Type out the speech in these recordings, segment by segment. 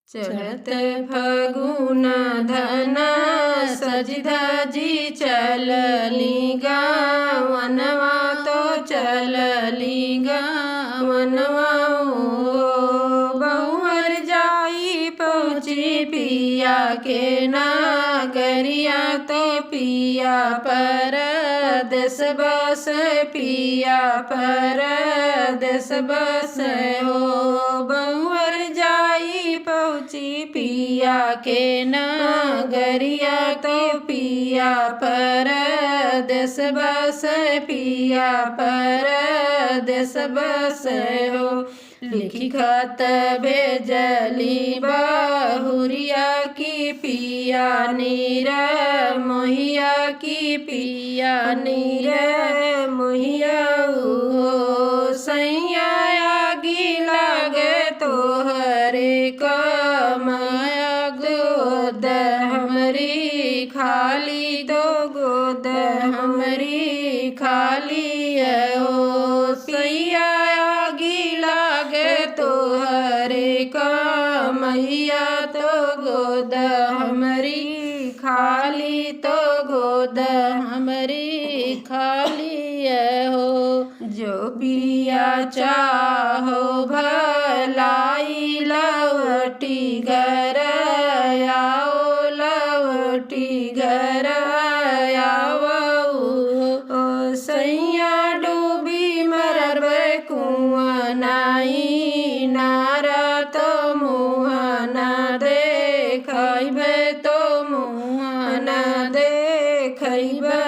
चढ़त फगुन धन सज धजी चलली गावनवा तो चलली गावनवा बहुअर जाई पहुँची पिया के नागरिया तो पिया परदेस बस पिया परदेस बस हो बहुअर जाई पहुँची पिया के नागरिया तो पिया परदेस बस पिया परदेस बस हो लिखी खत भेजली बहुरिया की पिया नीर मोहिया की पिया नीर मोहिया सैया आगी लागे तोहरे कमाया गोद हमरी खाली तो गोद हमरी खाली हो सैया आगी लागे तोहरे कमैया तो गोद हमरी खाली तो गोद हमरी खाली हो जो बिया चाहो भलाई लवटी घर आओ लवटी घर आओ सैया डूबी मरबे कुआं नाई नारा तो मुँह न देखैबे तो मुँह न देखैबे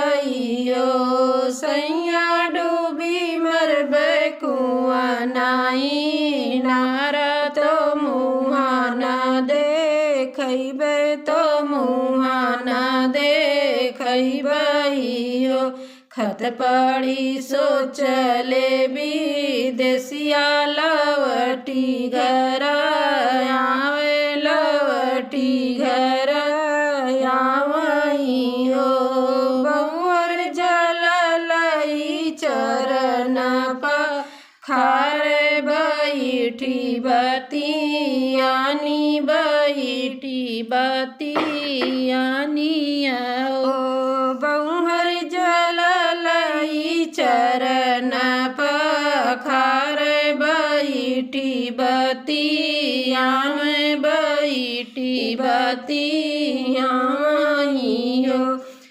सैया डूबी मरबे कुआं नाई नारा तो मुँह न देखैबे तो मुँह न देखैबे खत पड़ी सोचले विदेशिया लवटी घर आवे लवटी घर आवई हो बहुअर जल लई चरण पखारे बैठी बतियानी बैठी बतियानी हो बहुअर जल लई चरण पखार बैठी बतिया में बैठी बतिया हो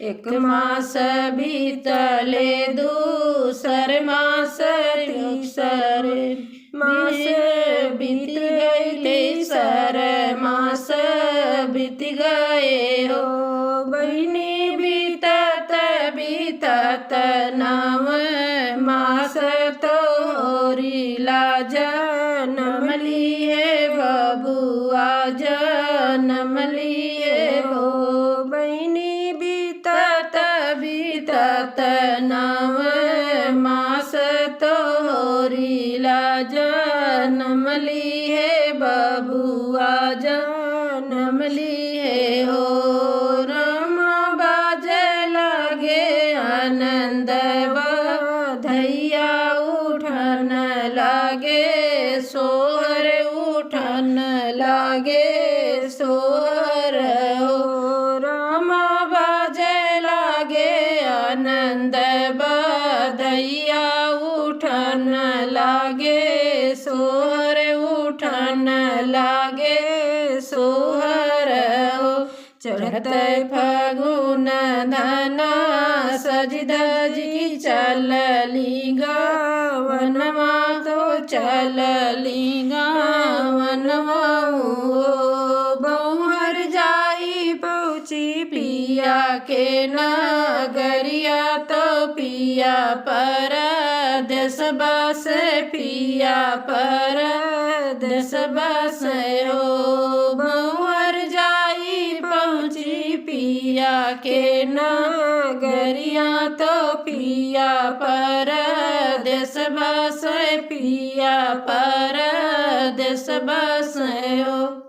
एक मास बीतले दूसर मास तीसर मास बीत गए सर मास बीत गए हो बहनी बीतत बीतत नव मास तोरिला जनम लिए बबुआ जनम लिए हो बहनी बीतत बीतत नव मास तोरिला जनम लिए बबुआ जनम लिए हो आनंद बधैया उठन लागे सोहर उठन लागे सोहर हो राम बाजे लागे आनंद बधैया उठन लागे सोहर उठन लागे सोहर हो चढ़त फगुन धन सज धजी चलली गावनवा तो चलली गावनवा बहुअर जाई पहुँची पिया के नागरिया तो पिया परदेस बस पिया परदेस बस हो बहुअर जाई पहुँची पिया के नागरिया तो पिया परदेस बस पिया परदेस बस हो।